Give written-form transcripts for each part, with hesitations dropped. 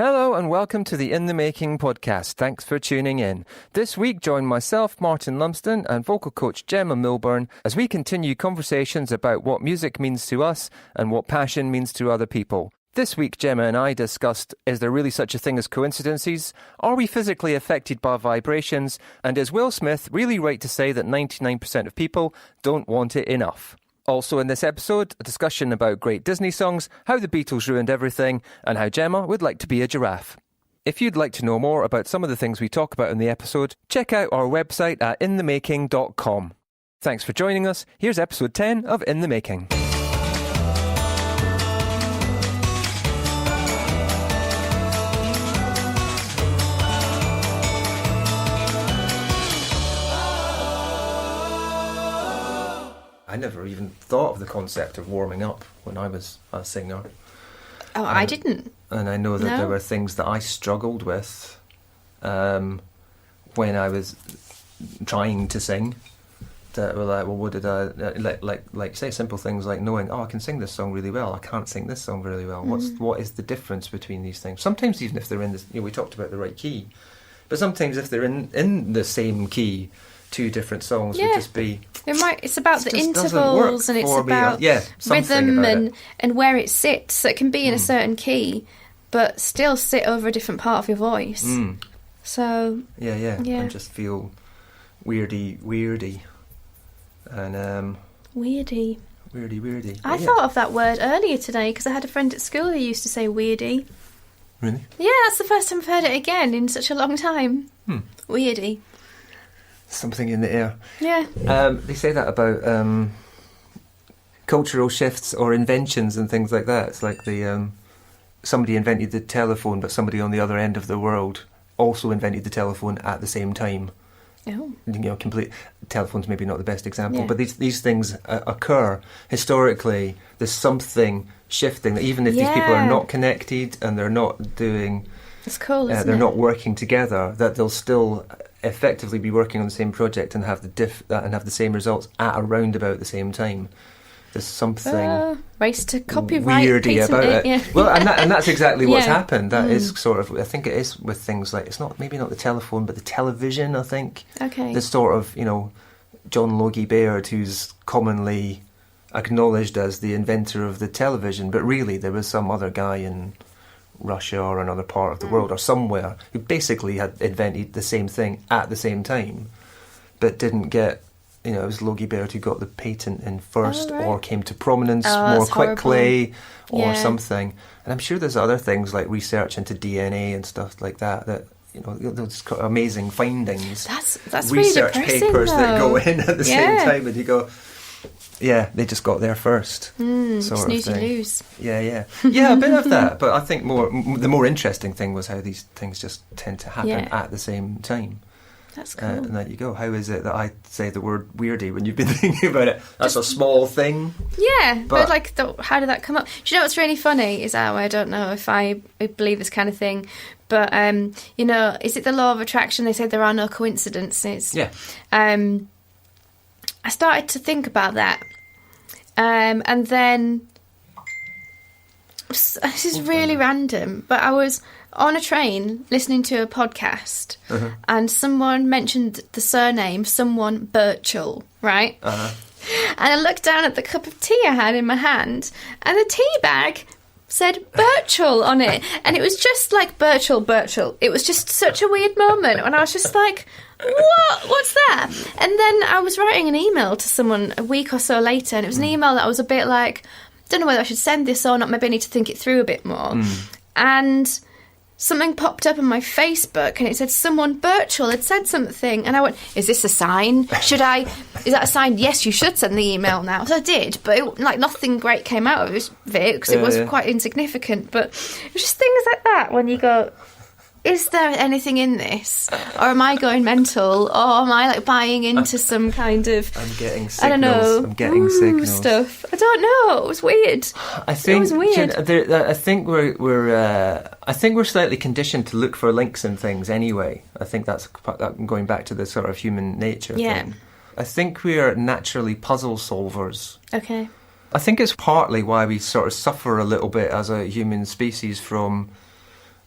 Hello and welcome to the In the Making podcast. Thanks for tuning in. This week, join myself, Martin Lumsden, and vocal coach Gemma Milburn as we continue conversations about what music means to us and what passion means to other people. This week, Gemma and I discussed, is there really such a thing as coincidences? Are we physically affected by vibrations? And is Will Smith really right to say that 99% of people don't want it enough? Also in this episode, a discussion about great Disney songs, how the Beatles ruined everything, and how Gemma would like to be a giraffe. If you'd like to know more about some of the things we talk about in the episode, check out our website at inthemaking.com. Thanks for joining us. Here's episode 10 of In the Making. I never even thought of the concept of warming up when I was a singer. Oh, I didn't. And I know that there were things that I struggled with when I was trying to sing that were like, well, what did I... Like say simple things like knowing, I can sing this song really well, I can't sing this song really well. What is the difference between these things? Sometimes even if they're in this... we talked about the right key. But sometimes if they're in the same key... two different songs would just be... It's about the intervals and it's about rhythm and where it sits. So it can be in a certain key, but still sit over a different part of your voice. So... Yeah. I just feel weirdy. And, Weirdy. I thought of that word earlier today because I had a friend at school who used to say weirdy. Really? Yeah, that's the first time I've heard it again in such a long time. Weirdy. Something in the air. Yeah. They say that about cultural shifts or inventions and things like that. It's like somebody invented the telephone, but somebody on the other end of the world also invented the telephone at the same time. Oh. Complete telephone's maybe not the best example, but these things occur historically. There's something shifting that even if these people are not connected and they're not doing. It's cool. Isn't they're it? not working together. That they'll still effectively be working on the same project and have the same results at around about the same time. There's something race to copyright weirdy about it. Yeah. Well, and that's exactly what's happened. That is sort of, I think it is with things like, it's maybe not the telephone, but the television. I think. Okay. The sort of John Logie Baird, who's commonly acknowledged as the inventor of the television, but really there was some other guy in Russia or another part of the world or somewhere who basically had invented the same thing at the same time but didn't get, it was Logie Baird who got the patent in first or came to prominence more quickly or something. And I'm sure there's other things like research into DNA and stuff like that those amazing findings. That's research really papers though. that go in at the same time and you go, they just got there first. Snooze you lose. Yeah, a bit of that. But I think the more interesting thing was how these things just tend to happen at the same time. That's cool. And there you go. How is it that I say the word weirdy when you've been thinking about it? That's a small thing. Yeah, but how did that come up? Do you know what's really funny is I don't know if I believe this kind of thing, but is it the law of attraction? They say there are no coincidences. Yeah. I started to think about that, and then this is really random, but I was on a train listening to a podcast, and someone mentioned the surname Birchall, right? And I looked down at the cup of tea I had in my hand, and the tea bag said Birchall on it, and it was just like Birchall. It was just such a weird moment, and I was just like, what's that? And then I was writing an email to someone a week or so later, and it was an email that was a bit like, don't know whether I should send this or not, maybe I need to think it through a bit more. And something popped up on my Facebook and it said someone Birchall had said something, and I went, is this a sign? Is that a sign? Yes, you should send the email now. So I did, but nothing great came out of it because it was quite insignificant. But it was just things like that when you go, is there anything in this? Or am I going mental? Or am I buying into some kind of... I'm getting signals. I don't know. I'm getting signals. Stuff. I don't know. It was weird. It was weird. I think we're slightly conditioned to look for links in things anyway. I think that's going back to the sort of human nature thing. I think we are naturally puzzle solvers. Okay. I think it's partly why we sort of suffer a little bit as a human species from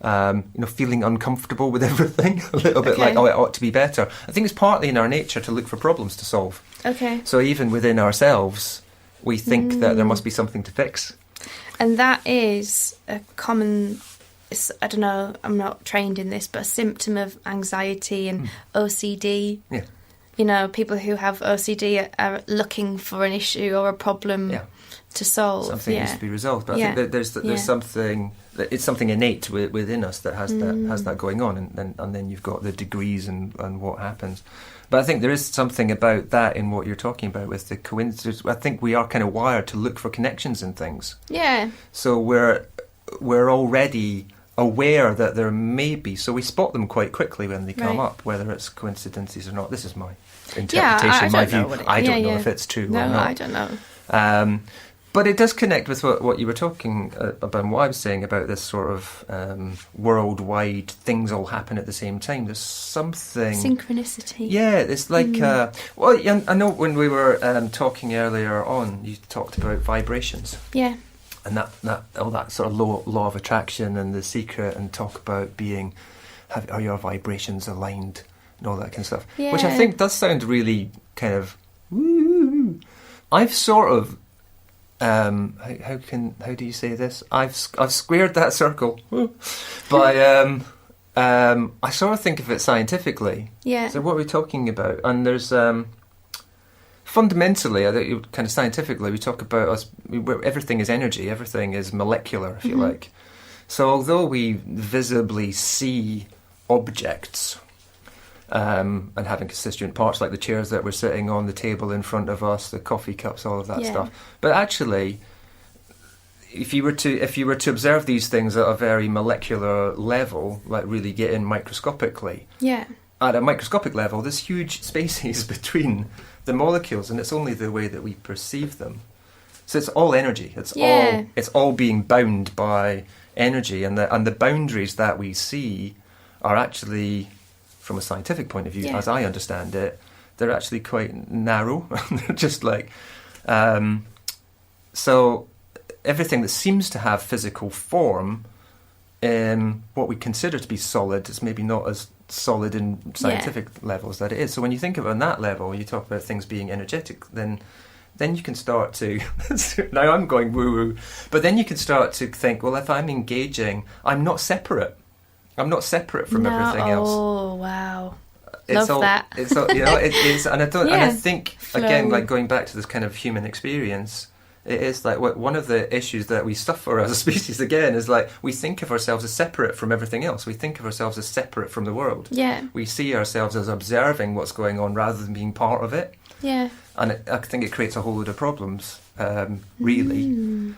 feeling uncomfortable with everything, a little bit like, it ought to be better. I think it's partly in our nature to look for problems to solve. Okay. So even within ourselves, we think that there must be something to fix. And that is a common, I don't know, I'm not trained in this, but a symptom of anxiety and OCD. Yeah. People who have OCD are looking for an issue or a problem to solve. Something needs to be resolved. But I think that there's something, it's something innate within us that has that going on, and then you've got the degrees and what happens. But I think there is something about that in what you're talking about with the coincidence. I think we are kind of wired to look for connections in things. Yeah. So we're already aware that there may be, so we spot them quite quickly when they come up, whether it's coincidences or not. This is my interpretation, my view. I don't know if it's true or not. I don't know. But it does connect with what you were talking about, and what I was saying about this sort of worldwide things all happen at the same time. There's something... Synchronicity. Yeah, it's like... I know when we were talking earlier on, you talked about vibrations. Yeah. And that sort of law of attraction and the secret, and talk about are your vibrations aligned and all that kind of stuff. Yeah. Which I think does sound really kind of... woo. I've sort of... how do you say this? I've squared that circle by I sort of think of it scientifically. Yeah. So what are we talking about? And there's fundamentally, I think, kind of scientifically, we talk about everything is energy, everything is molecular, if you like. So although we visibly see objects and having constituent parts like the chairs that we're sitting on, the table in front of us, the coffee cups, all of that stuff. But actually, if you were to observe these things at a very molecular level, like really get in microscopically, at a microscopic level, there's huge spaces between the molecules, and it's only the way that we perceive them. So it's all energy. It's all being bound by energy, and the boundaries that we see are actually, from a scientific point of view, as I understand it, they're actually quite narrow. They're just like... so everything that seems to have physical form, what we consider to be solid, is maybe not as solid in scientific levels that it is. So when you think of it on that level, you talk about things being energetic, then you can start to... now I'm going woo-woo. But then you can start to think, well, if I'm engaging, I'm not separate. I'm not separate from everything else. Oh, wow. Love that. It's all, it is, and I don't. And I think Flow. Again, like going back to this kind of human experience, it is like one of the issues that we suffer as a species. Again, is like we think of ourselves as separate from everything else. We think of ourselves as separate from the world. Yeah. We see ourselves as observing what's going on rather than being part of it. Yeah. And I think it creates a whole load of problems. Really.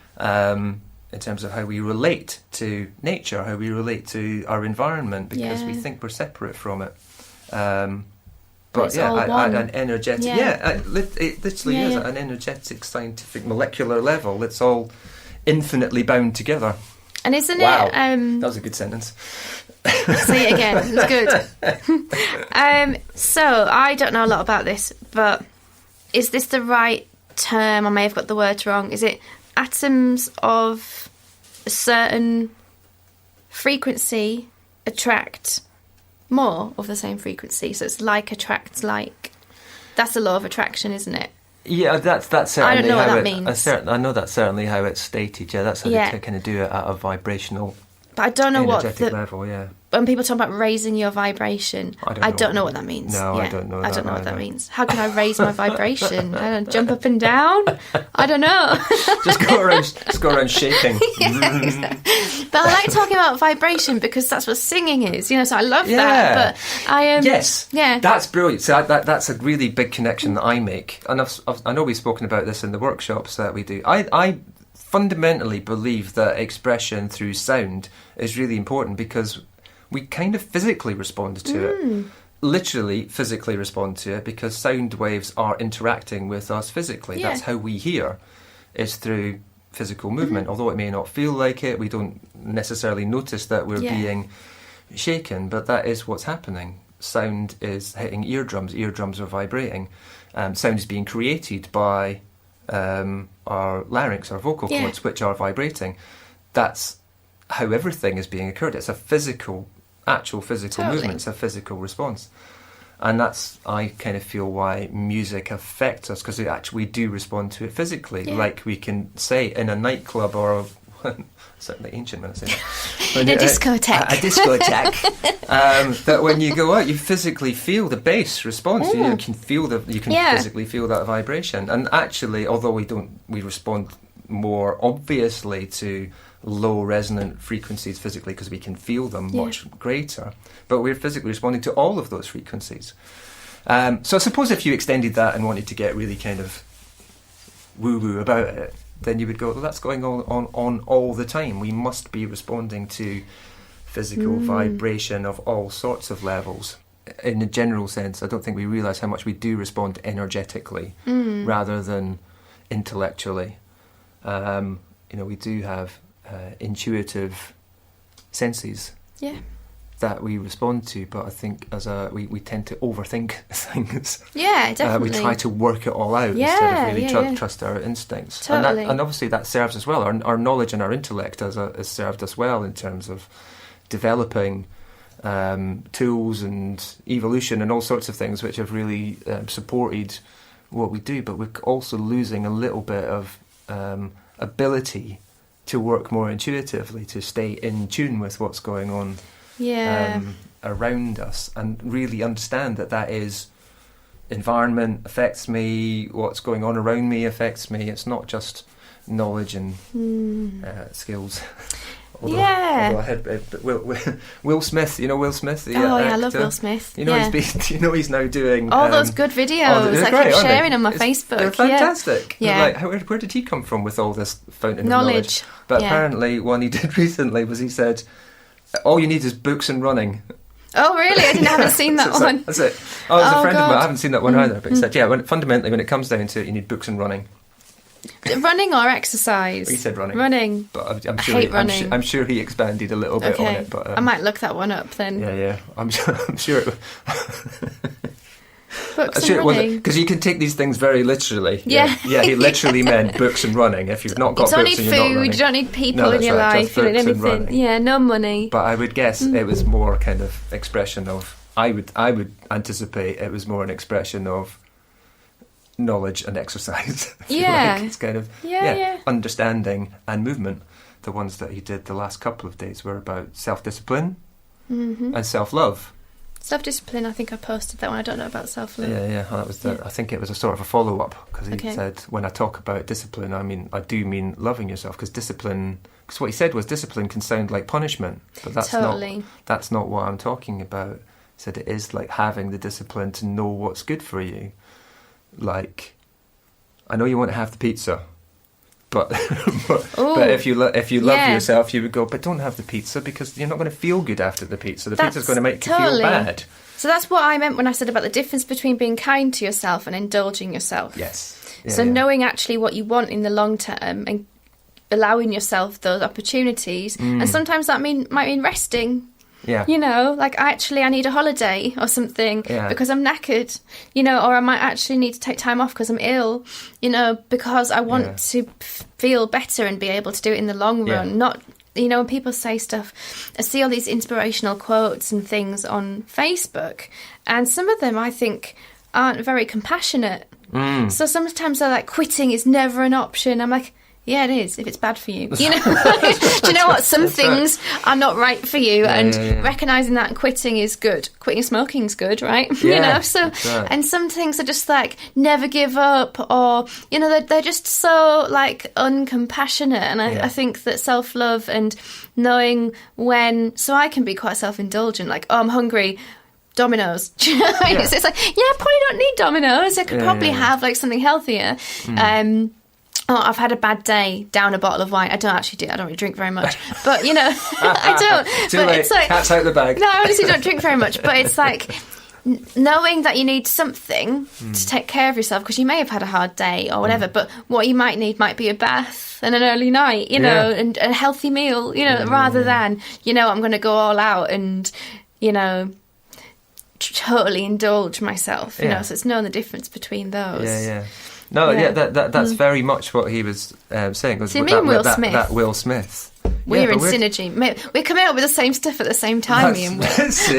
In terms of how we relate to nature, how we relate to our environment, because we think we're separate from it. But an energetic, it literally is at an energetic, scientific, molecular level. It's all infinitely bound together. And isn't wow. it? That was a good sentence. Say it again. It's good. So I don't know a lot about this, but is this the right term? I may have got the words wrong. Is it atoms of a certain frequency attract more of the same frequency? So it's like attracts like. That's the law of attraction, isn't it? Yeah, that's certainly I don't know how what that means. I know that's certainly how it's stated. Yeah, that's how they kind of do it at a vibrational, but I don't know energetic level. Yeah. When people talk about raising your vibration, I don't know what that means. No, I don't know. I don't know what that means. How can I raise my vibration? I don't jump up and down. I don't know. just go around shaking. But I like talking about vibration because that's what singing is. So I love that. But I yes, that's brilliant. So that's a really big connection that I make, and I know we've spoken about this in the workshops that we do. I fundamentally believe that expression through sound is really important because we kind of physically respond to it. Literally physically respond to it because sound waves are interacting with us physically. That's how we hear, is through physical movement. Although it may not feel like it, we don't necessarily notice that we're being shaken, but that is what's happening. Sound is hitting eardrums are vibrating. Sound is being created by our larynx, our vocal cords, which are vibrating. That's how everything is being occurred. It's a actual physical Totally. movement. It's a physical response. And that's, I kind of feel, why music affects us, because we do respond to it physically. Yeah. Like we can say in a nightclub or certainly ancient when I say that. A discotheque. A discotheque. That when you go out, you physically feel the bass response. You can feel physically feel that vibration. And actually, although we respond more obviously to low resonant frequencies physically because we can feel them much greater, but we're physically responding to all of those frequencies. So I suppose if you extended that and wanted to get really kind of woo-woo about it, then you would go, well, that's going on all the time. We must be responding to physical vibration of all sorts of levels. In a general sense, I don't think we realise how much we do respond energetically rather than intellectually. We do have intuitive senses that we respond to, but I think we tend to overthink things. Yeah, definitely. We try to work it all out instead of really trust our instincts. Totally. And obviously that serves us well. Our knowledge and our intellect has served us well in terms of developing tools and evolution and all sorts of things which have really supported what we do, but we're also losing a little bit of ability to work more intuitively, to stay in tune with what's going on around us, and really understand that is environment affects me, what's going on around me affects me. It's not just knowledge and skills. Although I had Will Smith, Will Smith, the actor. I love Will Smith. He's now doing all those good videos I keep sharing on my Facebook. They're fantastic. Yeah. Like, where did he come from with all this fountain knowledge? Of knowledge? But apparently, one he did recently was he said, "All you need is books and running." Oh, really? I haven't seen that one. That's it. Oh, there's a friend of mine. I haven't seen that one either. But he said, fundamentally, when it comes down to it, you need books and running. Running or exercise? He said running. Running. But I hate running. I'm sure he expanded a little bit on it. But I might look that one up then. Yeah. I'm sure it. Books and running. Because you can take these things very literally. Yeah. He literally meant books and running. If you've not got you don't books need and you're not running. food, you don't need people in your life, you don't need anything. Yeah, no money. But I would guess it was more kind of expression of, I would anticipate it was more an expression of knowledge and exercise. Yeah. It's kind of understanding and movement. The ones that he did the last couple of days were about self-discipline and self-love. Self-discipline, I think I posted that one. I don't know about self-love. Yeah. Well, that was I think it was a sort of a follow-up, because he said, when I talk about discipline, I do mean loving yourself, because discipline, because what he said was discipline can sound like punishment, but that's not what I'm talking about. He said it is like having the discipline to know what's good for you. Like, I know you want to have the pizza, but if you love yourself, you would go, but don't have the pizza, because you're not going to feel good after the pizza. The pizza's going to make you feel bad. So that's what I meant when I said about the difference between being kind to yourself and indulging yourself. Yes. Knowing actually what you want in the long term and allowing yourself those opportunities, and sometimes that might mean resting. Yeah. Like I need a holiday or something because I'm knackered, or I might actually need to take time off because I'm ill, because I want to feel better and be able to do it in the long run. Not, when people say stuff, I see all these inspirational quotes and things on Facebook, and some of them I think aren't very compassionate. So sometimes they're like, quitting is never an option. I'm like, yeah, it is, if it's bad for you. Do you know what? Some things are not right for you, and recognising that and quitting is good. Quitting smoking is good, right? And some things are just like, never give up, or, they're just so, like, uncompassionate. And I think that self-love and knowing when... So I can be quite self-indulgent, like, I'm hungry... Dominoes. It's like, I probably don't need Dominoes. I could probably have, like, something healthier. I've had a bad day, down a bottle of wine. I don't actually do. I don't really drink very much. But, I don't. Too but late. It's like, cat's out the bag. No, I honestly don't drink very much. But it's like knowing that you need something to take care of yourself, because you may have had a hard day or whatever, but what you might need might be a bath and an early night, and a healthy meal, rather than, I'm going to go all out and, totally indulge myself, so it's knowing the difference between those. That's very much what he was saying. Was Will Smith? That Will Smith, We're in synergy. We're coming up with the same stuff at the same time, me and Will.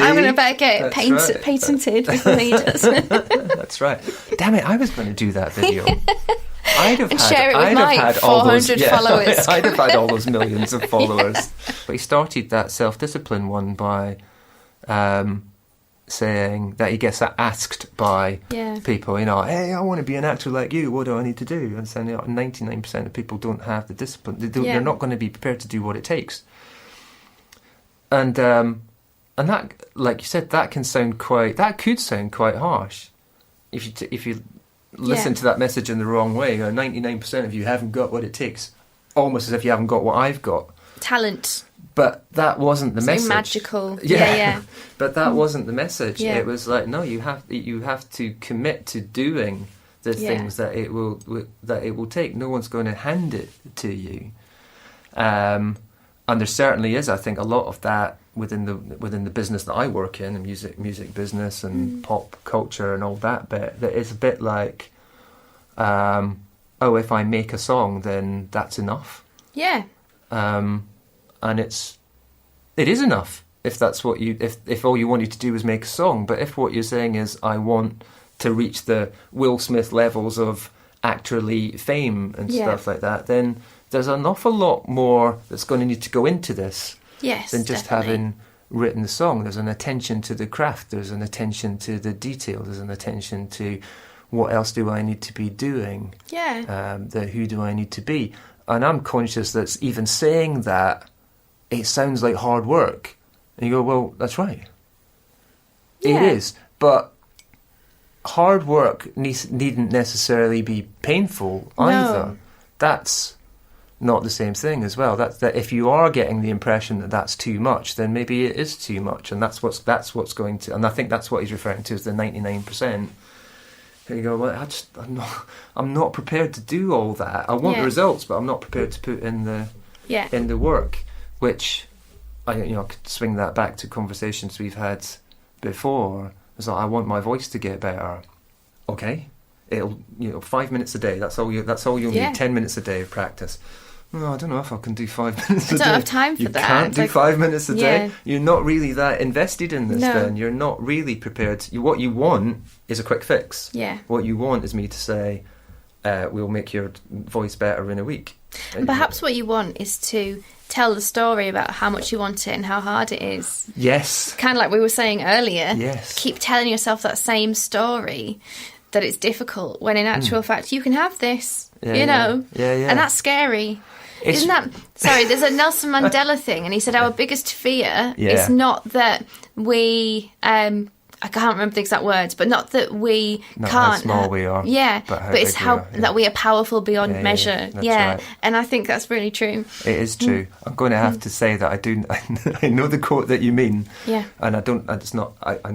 I'm going to better get it patented before he does. That's right. Damn it, I was going to do that video. Share it with my 400 followers. I'd have had all those millions of followers. But he started that self-discipline one by saying that he gets asked by people, hey, I want to be an actor like you, what do I need to do? And saying 99% of people don't have the discipline. They're not going to be prepared to do what it takes. And that, like you said, that could sound quite harsh if you listen to that message in the wrong way. 99% of you haven't got what it takes, almost as if you haven't got what I've got. Talent. But that wasn't the message. Magical. Yeah. But that wasn't the message. Yeah. It was like, no, you have to commit to doing the things that it will take. No one's going to hand it to you. And there certainly is, I think, a lot of that within the business that I work in, the music business and pop culture and all that bit. That is a bit like, if I make a song, then that's enough. Yeah. And it is enough if that's what if all you wanted to do was make a song. But if what you're saying is, I want to reach the Will Smith levels of actorly fame and stuff like that, then there's an awful lot more that's going to need to go into this than just having written the song. There's an attention to the craft, there's an attention to the detail, there's an attention to what else do I need to be doing, who do I need to be. And I'm conscious that even saying that, it sounds like hard work. And you go, well, that's right. Yeah. It is. But hard work needn't necessarily be painful either. No. That's not the same thing as well. That if you are getting the impression that that's too much, then maybe it is too much. And that's what's going to... And I think that's what he's referring to as the 99%. And you go, well, I'm not prepared to do all that. I want the results, but I'm not prepared to put in the work. Which I could swing that back to conversations we've had before. It's like, I want my voice to get better. Okay, it'll 5 minutes a day. That's all you'll need. 10 minutes a day of practice. No, I don't know if I can do 5 minutes a day. I don't have time for that. You can't do 5 minutes a day. You're not really that invested in this. No. Then you're not really prepared. What you want is a quick fix. Yeah. What you want is me to say, we'll make your voice better in a week. And perhaps what you want is to tell the story about how much you want it and how hard it is. Yes. Kind of like we were saying earlier. Yes. Keep telling yourself that same story, that it's difficult, when in actual fact you can have this, Yeah. And that's scary. Isn't that... Sorry, there's a Nelson Mandela thing, and he said our biggest fear is not that we... I can't remember the exact words, but not that we not can't... how small we are. Yeah, but it's how that we are powerful beyond measure. That's right. And I think that's really true. It is true. I'm going to have to say that I know the quote that you mean. Yeah. And I'm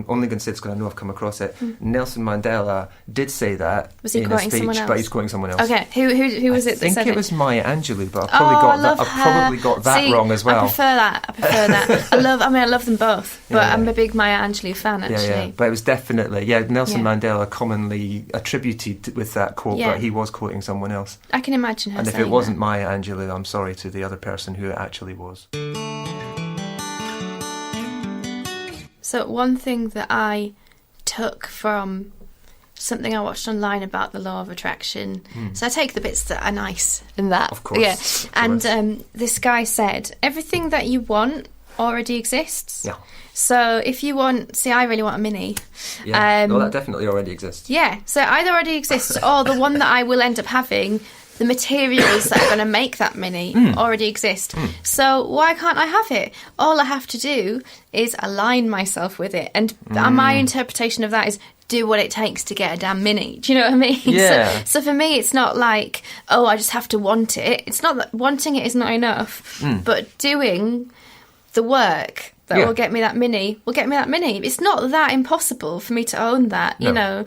only going to say this because I know I've come across it. Nelson Mandela did say that was he in quoting a speech, someone else? But he's quoting someone else. Okay, who was it that said it? I think it was Maya Angelou, but I've probably got that wrong as well. I prefer that. I love them both, but I'm a big Maya Angelou fan, actually. Yeah. But it was definitely, Nelson Mandela commonly attributed with that quote, but he was quoting someone else. I can imagine her and saying if it wasn't that. Maya Angelou, I'm sorry to the other person who it actually was. So one thing that I took from something I watched online about the law of attraction, so I take the bits that are nice in that. Of course. Yeah. Of course. And this guy said, everything that you want already exists. Yeah. So if you want... I really want a Mini. Yeah, that definitely already exists. Yeah, so it either already exists or the one that I will end up having, the materials that are going to make that Mini already exist. So why can't I have it? All I have to do is align myself with it. And my interpretation of that is do what it takes to get a damn Mini. Do you know what I mean? Yeah. So for me, it's not like, I just have to want it. It's not that wanting it is not enough, but doing the work that will get me that Mini will get me that Mini. It's not that impossible for me to own that, you know.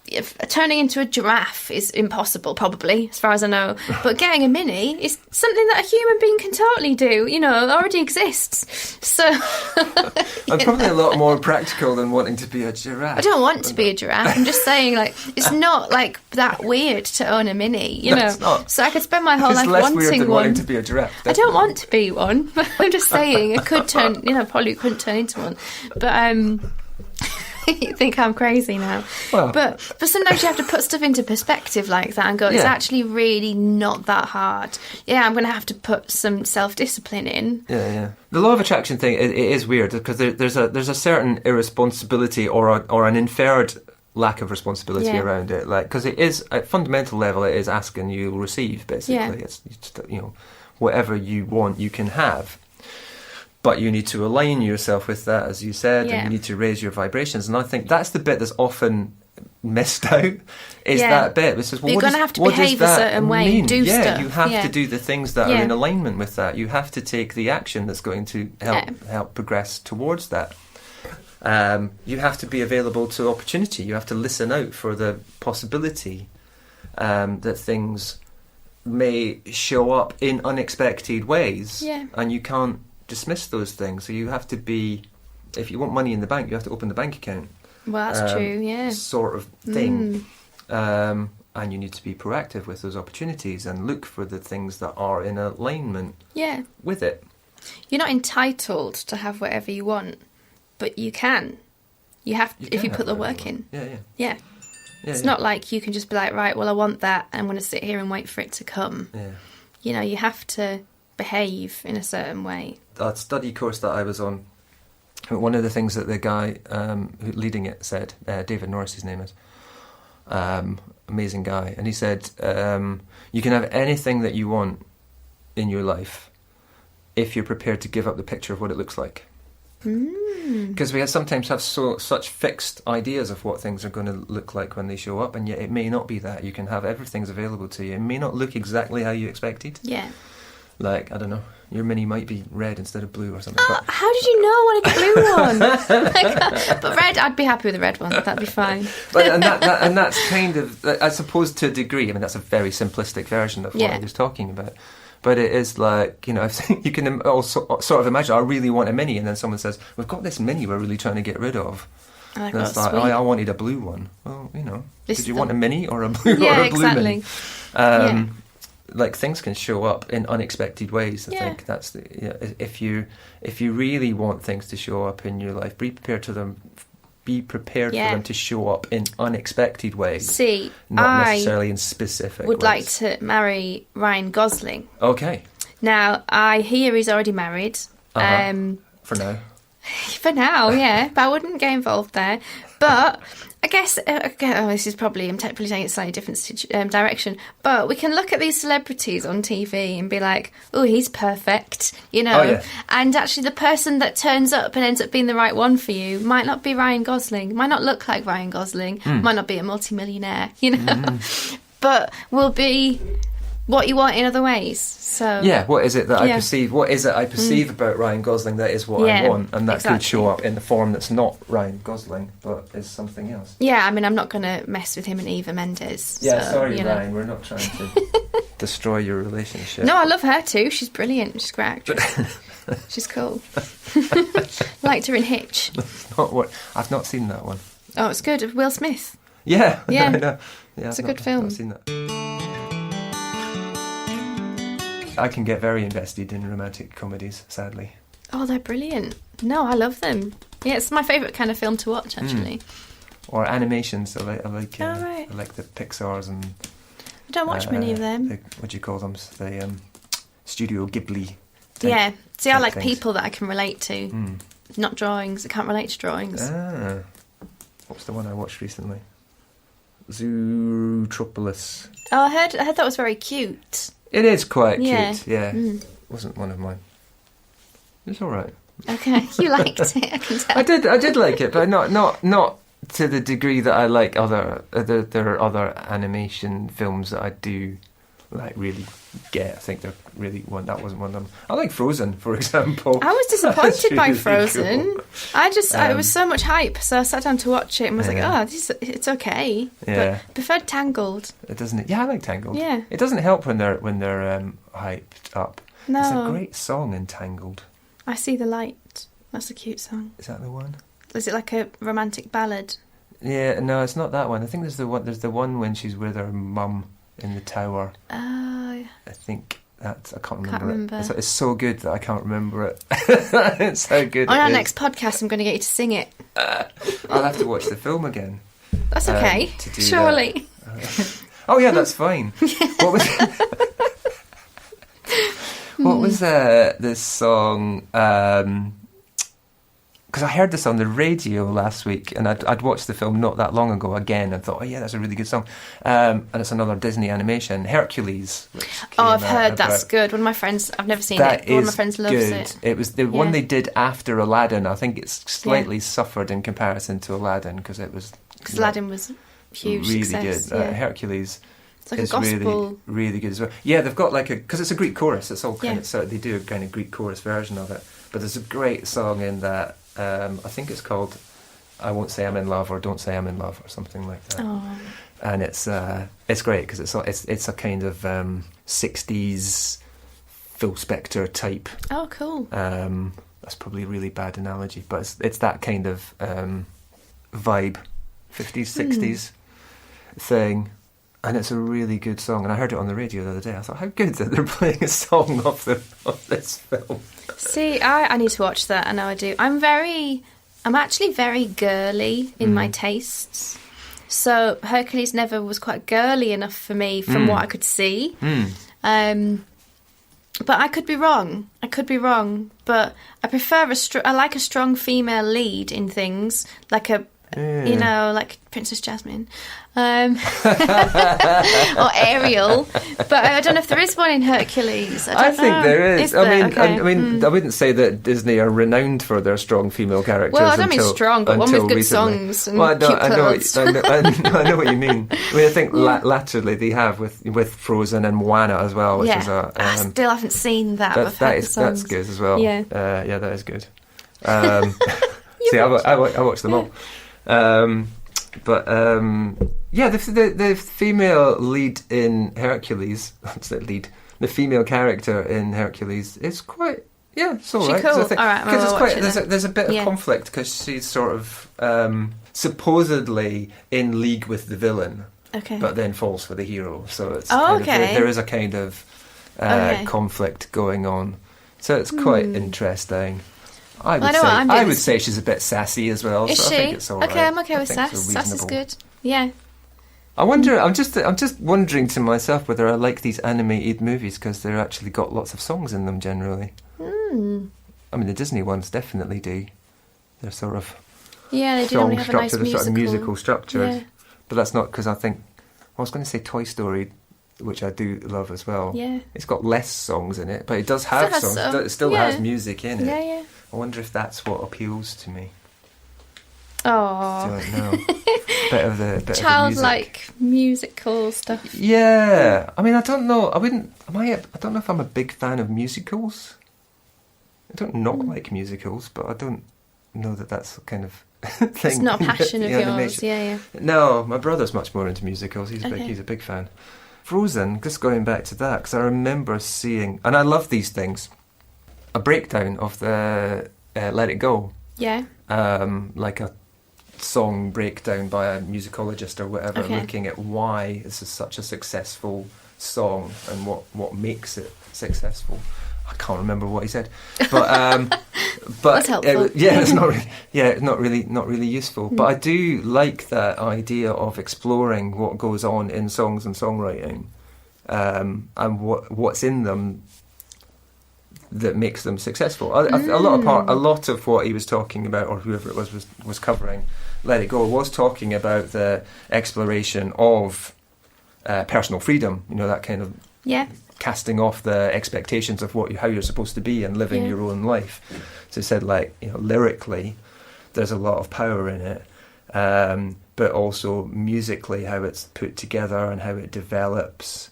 If turning into a giraffe is impossible, probably, as far as I know. But getting a Mini is something that a human being can totally do. It already exists. So I'm probably a lot more practical than wanting to be a giraffe. I don't want to be a giraffe. I'm just saying, like, it's not like that weird to own a mini, you know. It's not. So I could spend my whole life less wanting weird than one. wanting to be a giraffe. I don't want to be one, but I'm just saying it could turn, probably couldn't turn into one. But you think I'm crazy now. Well. But sometimes you have to put stuff into perspective like that and go, it's actually really not that hard. Yeah, I'm going to have to put some self-discipline in. Yeah. The law of attraction thing, it is weird because there's a certain irresponsibility or an inferred lack of responsibility around it. Like, because it is, at fundamental level, it is ask and you'll receive, basically. Yeah. It's just, whatever you want, you can have. But you need to align yourself with that, as you said, and you need to raise your vibrations. And I think that's the bit that's often missed out, is that bit. It says, well, you're going to have to behave a certain way, do stuff. You have to do the things that are in alignment with that. You have to take the action that's going to help progress towards that. You have to be available to opportunity. You have to listen out for the possibility that things may show up in unexpected ways. Yeah. And you can't dismiss those things. So you have to be, if you want money in the bank, you have to open the bank account. Well, that's true, yeah. Sort of thing. And you need to be proactive with those opportunities and look for the things that are in alignment with it. You're not entitled to have whatever you want, but you can. You have if you put the work in. Yeah. It's not like you can just be like, right, well, I want that, and I'm going to sit here and wait for it to come. Yeah. You have to behave in a certain way. That study course that I was on, one of the things that the guy who leading it said, David Norris, his name is, amazing guy, and he said, you can have anything that you want in your life if you're prepared to give up the picture of what it looks like. Because we sometimes have such fixed ideas of what things are going to look like when they show up, and yet it may not be that. You can have everything's available to you. It may not look exactly how you expected. Yeah. Like, I don't know, your mini might be red instead of blue or something. Oh, how did you know I wanted the blue one? But red, I'd be happy with the red one. That'd be fine. But and that's kind of, I suppose, to a degree. I mean, that's a very simplistic version of what I was talking about. But it is like, you can also sort of imagine, I really want a mini, and then someone says, we've got this mini we're really trying to get rid of. And it's like, I wanted a blue one. Well, did you want a mini or a blue or a blue mini? Like, things can show up in unexpected ways. I think that's if you really want things to show up in your life, be prepared for them to show up in unexpected ways. See, not necessarily in specific would ways. like to marry Ryan Gosling. Okay. Now, I hear he's already married. For now. For now, yeah. But I wouldn't get involved there. But I guess, this is probably, I'm probably taking it a slightly different direction, but we can look at these celebrities on TV and be like, oh, he's perfect, and actually the person that turns up and ends up being the right one for you might not be Ryan Gosling, might not look like Ryan Gosling, might not be a multimillionaire, but will be what you want in other ways. So what is it that I perceive? What is it I perceive about Ryan Gosling that is what I want, and that could show up in the form that's not Ryan Gosling, but is something else. Yeah, I mean, I'm not going to mess with him and Eva Mendes. Yeah, so, sorry, Ryan, we're not trying to destroy your relationship. No, I love her too. She's brilliant. She's a great actress. She's cool. Liked her in Hitch. I've not seen that one. Oh, it's good. Will Smith. Yeah. Yeah. It's a good film. I've not seen that. I can get very invested in romantic comedies, sadly. Oh, they're brilliant. No, I love them. Yeah, it's my favourite kind of film to watch, actually. Or animations. I like the Pixars and... I don't watch many of them. What do you call them? The Studio Ghibli. Yeah. See, I like people that I can relate to. Not drawings. I can't relate to drawings. What's the one I watched recently? Zootropolis. Oh, I heard that was very cute. It is quite cute, yeah. Wasn't one of mine. It's all right. Okay, you liked it, I can tell. I did like it, but not to the degree that I like other. There are other animation films that I do really get. I think they're really one. That wasn't one of them. I like Frozen, for example. I was disappointed really by Frozen. Cool. It was so much hype, so I sat down to watch it and was it's okay. Yeah. But preferred Tangled. It doesn't. Yeah, I like Tangled. Yeah. It doesn't help when they're hyped up. No. It's a great song in Tangled. I see the light That's a cute song. Is that the one? Is it like a romantic ballad? Yeah, no, it's not that one. I think there's the one. There's the one when she's with her mum in the tower. Oh, yeah. I think that's. I can't remember. It's so good that I can't remember it. It's so good. On our next podcast, I'm going to get you to sing it. I'll have to watch the film again. That's okay. To do surely. Oh yeah, that's fine. What was? What was this song? Because I heard this on the radio last week, and I'd watched the film not that long ago again, and thought, oh yeah, that's a really good song. And it's another Disney animation, Hercules. Oh, I've heard that's good. One of my friends, I've never seen it, but one of my friends loves it. It was the one they did after Aladdin. I think it's slightly suffered in comparison to Aladdin, because it was... Because Aladdin was huge really success. Good. Yeah. Hercules... It's like a gospel. Really, really good as well. Yeah, they've got because it's a Greek chorus. It's all kind of, so they do a kind of Greek chorus version of it. But there's a great song in that. I think it's called "I Won't Say I'm in Love" or "Don't Say I'm in Love" or something like that. Oh. And it's great because it's a kind of 60s Phil Spector type. Oh, cool. That's probably a really bad analogy, but it's that kind of vibe, 50s, 60s thing. And it's a really good song. And I heard it on the radio the other day. I thought, how good that they're playing a song of this film. See, I need to watch that. I know I do. I'm actually very girly in my tastes. So Hercules never was quite girly enough for me from what I could see. But I could be wrong. But I prefer I like a strong female lead in things, like you know, like Princess Jasmine. Or Ariel, but I don't know if there is one in Hercules. I think there is. I wouldn't say that Disney are renowned for their strong female characters. Well, I don't mean strong, but one with good recently. songs and cute clothes. I know what you mean. I mean, I think latterly they have with Frozen and Moana as well, which is I still haven't seen that. But that's good as well. Yeah, that is good. See, I watched them all. The female lead in Hercules, the female character in Hercules is quite, it's all right. Cool. Because there's a bit of conflict because she's sort of supposedly in league with the villain, but then falls for the hero. So it's there is a kind of conflict going on. So it's quite interesting. I would say she's a bit sassy as well. Is so she? I think it's all right. Okay, I'm okay with sass. Sass is good. Yeah. I wonder. I'm just wondering to myself whether I like these animated movies because they're actually got lots of songs in them generally. I mean, the Disney ones definitely do. They're sort of they do normally have a nice sort of musical structure. Yeah. But that's not because I think I was going to say Toy Story, which I do love as well. Yeah. It's got less songs in it, but it does have songs. It still has music in it. Yeah, yeah. I wonder if that's what appeals to me. Oh, don't know. bit of the childlike musical stuff. Yeah, I mean, I don't know. I don't know if I'm a big fan of musicals. I don't not like musicals, but I don't know that that's the kind of thing. It's not a passion of yours. Yeah. No, my brother's much more into musicals. He's a big fan. Frozen. Just going back to that because I remember seeing, and I love these things. A breakdown of the Let It Go. Yeah. Like a song breakdown by a musicologist or whatever, looking at why this is such a successful song and what makes it successful. I can't remember what he said, but that's helpful. It's not really useful. But I do like that idea of exploring what goes on in songs and songwriting, and what's in them that makes them successful. A lot of what he was talking about, or whoever it was covering Let It Go, was talking about the exploration of personal freedom. You know, that kind of casting off the expectations of how you're supposed to be and living your own life. So he said, lyrically, there's a lot of power in it, but also musically, how it's put together and how it develops.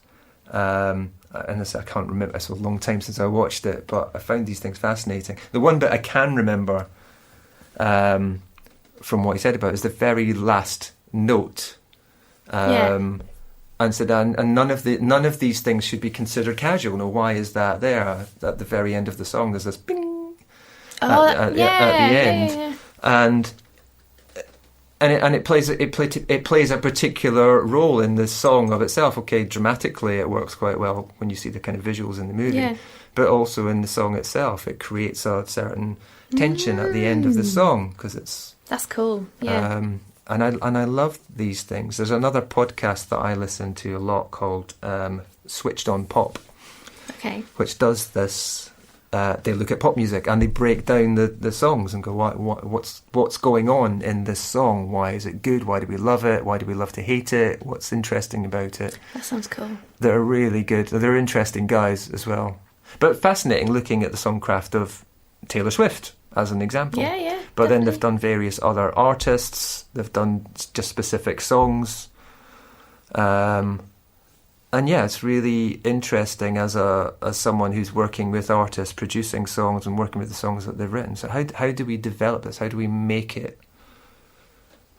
And I can't remember, it's a long time since I watched it, but I found these things fascinating. The one bit I can remember from what he said about it is the very last note. And said, and none of these things should be considered casual. No, why is that there? At the very end of the song, there's this bing. at the end, and it plays a particular role in the song of itself. Okay, dramatically it works quite well when you see the kind of visuals in the movie, but also in the song itself, it creates a certain tension at the end of the song because that's cool. Yeah. And I love these things. There's another podcast that I listen to a lot called Switched on Pop, which does this. They look at pop music and they break down the songs and go, what's going on in this song? Why is it good? Why do we love it? Why do we love to hate it? What's interesting about it? That sounds cool. They're really good. They're interesting guys as well. But fascinating looking at the songcraft of Taylor Swift as an example. Yeah. But definitely. then they've done various other artists. They've done just specific songs. And yeah, it's really interesting as someone who's working with artists, producing songs and working with the songs that they've written. So how do we develop this? How do we make it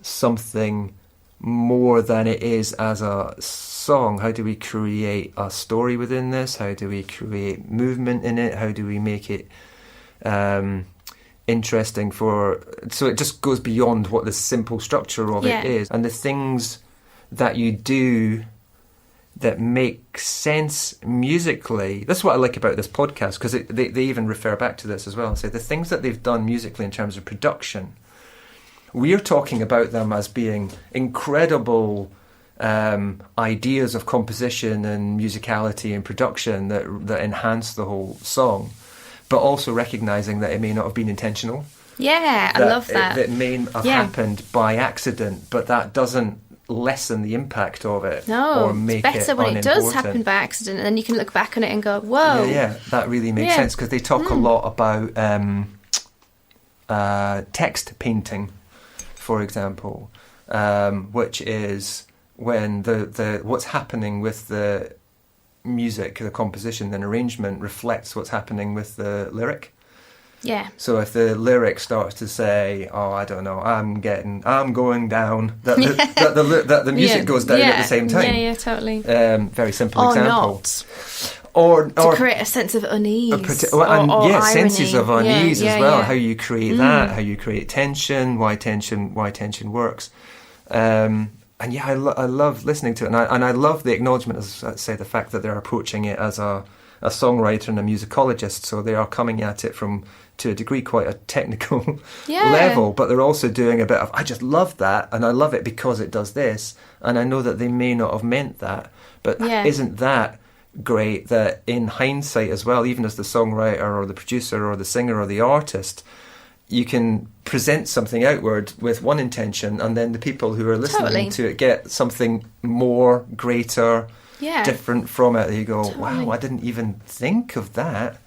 something more than it is as a song? How do we create a story within this? How do we create movement in it? How do we make it interesting so it just goes beyond what the simple structure of it is, and the things that you do that make sense musically. That's what I like about this podcast, because they even refer back to this as well and say the things that they've done musically in terms of production, we're talking about them as being incredible ideas of composition and musicality and production that enhance the whole song, but also recognising that it may not have been intentional. Yeah, I love that. That may have happened by accident, but that doesn't lessen the impact of it. No, or make it's better it when it does happen by accident, and then you can look back on it and go, whoa. Yeah, that really makes sense, because they talk a lot about text painting, for example, which is when the what's happening with the music, the composition and arrangement reflects what's happening with the lyric. Yeah. So if the lyric starts to say, I don't know, I'm going down, that the music goes down at the same time. Yeah, totally. Very simple example. Not. Or to create a sense of unease. Or irony. Senses of unease as well. Yeah. How you create that, how you create tension, why tension works. And yeah, I love listening to it, and I love the acknowledgement, as I say, the fact that they're approaching it as a songwriter and a musicologist, so they are coming at it from, to a degree, quite a technical level, but they're also doing a bit of, I just love that, and I love it because it does this, and I know that they may not have meant that, but isn't that great that in hindsight as well, even as the songwriter or the producer or the singer or the artist, you can present something outward with one intention, and then the people who are listening to it get something more, greater, different from it. You go, wow, I didn't even think of that.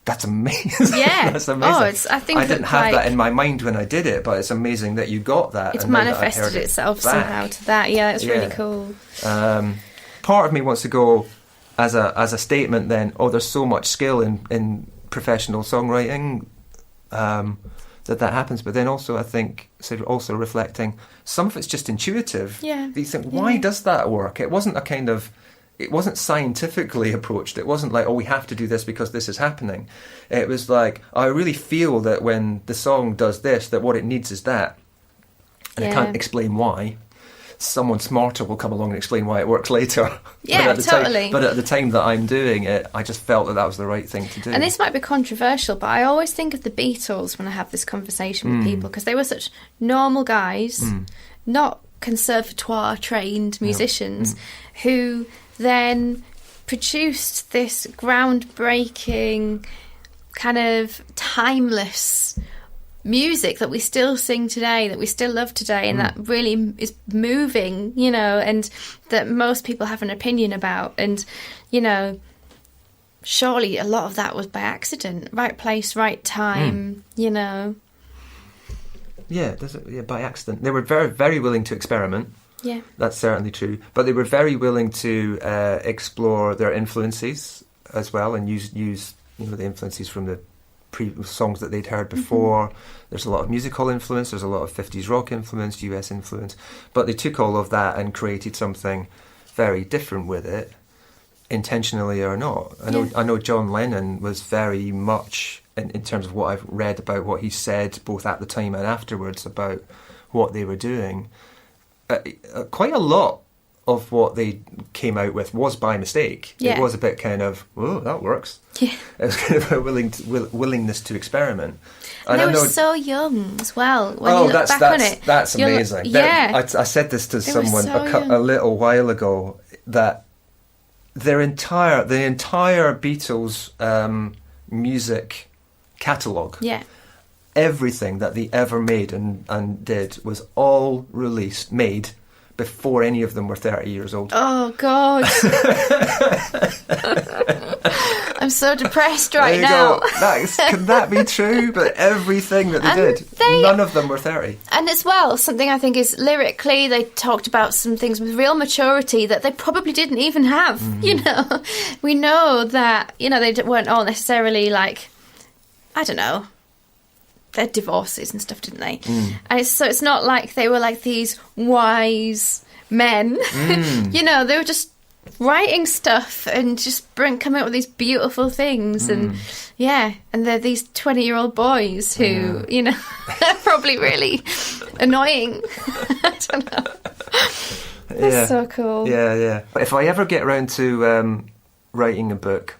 That's amazing. Yeah. That's amazing. I think I didn't have that in my mind when I did it, but it's amazing that you got that. It's manifested itself somehow to that. Yeah, it's really cool. Part of me wants to go as a statement then, there's so much skill in professional songwriting that happens, but then also I think also reflecting some of it's just intuitive. Yeah. You think, why does that work? It wasn't it wasn't scientifically approached. It wasn't like, we have to do this because this is happening. It was like, I really feel that when the song does this, that what it needs is that. And I can't explain why. Someone smarter will come along and explain why it works later. Yeah, totally. But at the time that I'm doing it, I just felt that was the right thing to do. And this might be controversial, but I always think of the Beatles when I have this conversation with people, because they were such normal guys, not conservatoire trained musicians, who then produced this groundbreaking, kind of timeless music that we still sing today, that we still love today, and that really is moving, and that most people have an opinion about. And, surely a lot of that was by accident. Right place, right time, Yeah, by accident. They were very, very willing to experiment. Yeah. That's certainly true. But they were very willing to explore their influences as well, and use the influences from the songs that they'd heard before. There's a lot of musical influence, there's a lot of 50s rock influence, US influence, but they took all of that and created something very different with it, intentionally or not. I know John Lennon was very much in terms of what I've read about what he said, both at the time and afterwards, about what they were doing, quite a lot of what they came out with was by mistake. Yeah. It was a bit kind of, oh, that works. Yeah. It was kind of a willingness to experiment. And they were so young as well. When you look back on it, that's amazing. Yeah. I said this to someone so a little while ago, that the entire Beatles music catalogue, everything that they ever made and did was all made before any of them were 30 years old. Oh, God. I'm so depressed right now. Can that be true? But everything that they did, none of them were 30. And as well, something I think is lyrically, they talked about some things with real maturity that they probably didn't even have. You know, we know that, you know, they weren't all necessarily like, I don't know, they had divorces and stuff, didn't they? And it's not like they were like these wise men. You know, they were just writing stuff and just coming up with these beautiful things. And and they're these 20-year-old boys who, you know, are probably really annoying. I don't know. That's so cool. Yeah. If I ever get around to writing a book,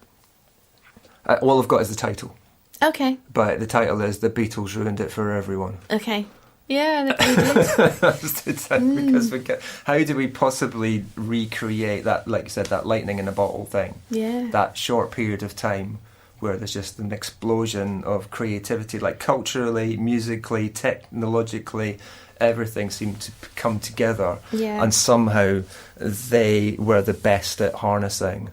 all I've got is the title. Okay. But the title is The Beatles Ruined It for Everyone. Okay. Yeah, the Beatles. Because how do we possibly recreate that, like you said, that lightning in a bottle thing? Yeah. That short period of time where there's just an explosion of creativity, like culturally, musically, technologically, everything seemed to come together. Yeah. And somehow they were the best at harnessing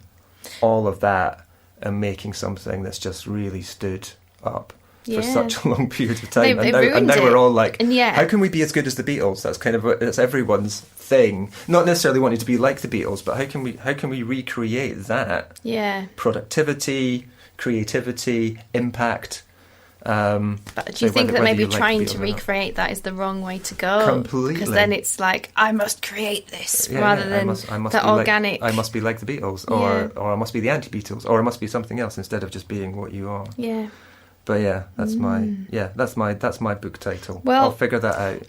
all of that and making something that's just really stood up for such a long period of time. And now we're all like, how can we be as good as the Beatles? That's kind of that's everyone's thing. Not necessarily wanting to be like the Beatles, but how can we recreate that? Yeah. Productivity, creativity, impact. But do you think that maybe trying to recreate that is the wrong way to go? Completely. Because then it's like, I must create this rather than the organic. I must be like the Beatles, or I must be the anti-Beatles, or I must be something else instead of just being what you are. Yeah. But that's my book title. Well, I'll figure that out.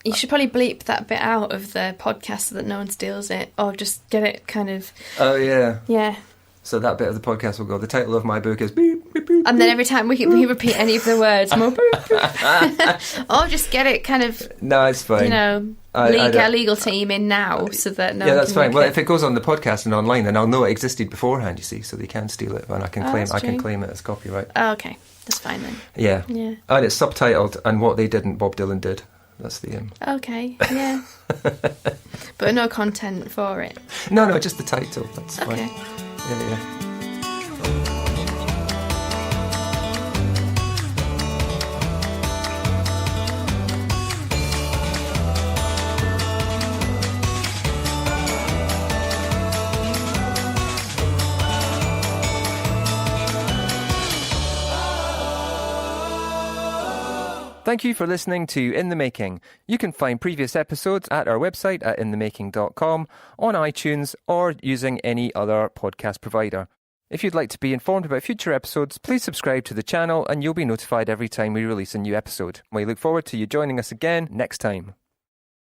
You should probably bleep that bit out of the podcast so that no one steals it, or just get it kind of. Oh yeah. Yeah. So that bit of the podcast will go, the title of my book is beep, beep, beep, and then every time we repeat any of the words, more beep, beep. Or just get it kind of. No, it's fine. You know, get a legal team in now so that no. Yeah, that's one fine. Well, if it goes on the podcast and online, then I'll know it existed beforehand. You see, so they can steal it, and I can claim it as copyright. Oh, okay, that's fine then. Yeah. Yeah. And it's subtitled, and what they didn't, Bob Dylan did. That's the aim. Okay. Yeah. But no content for it. No, just the title. That's fine. Okay. Yeah. Thank you for listening to In the Making. You can find previous episodes at our website at inthemaking.com, on iTunes, or using any other podcast provider. If you'd like to be informed about future episodes, please subscribe to the channel and you'll be notified every time we release a new episode. We look forward to you joining us again next time.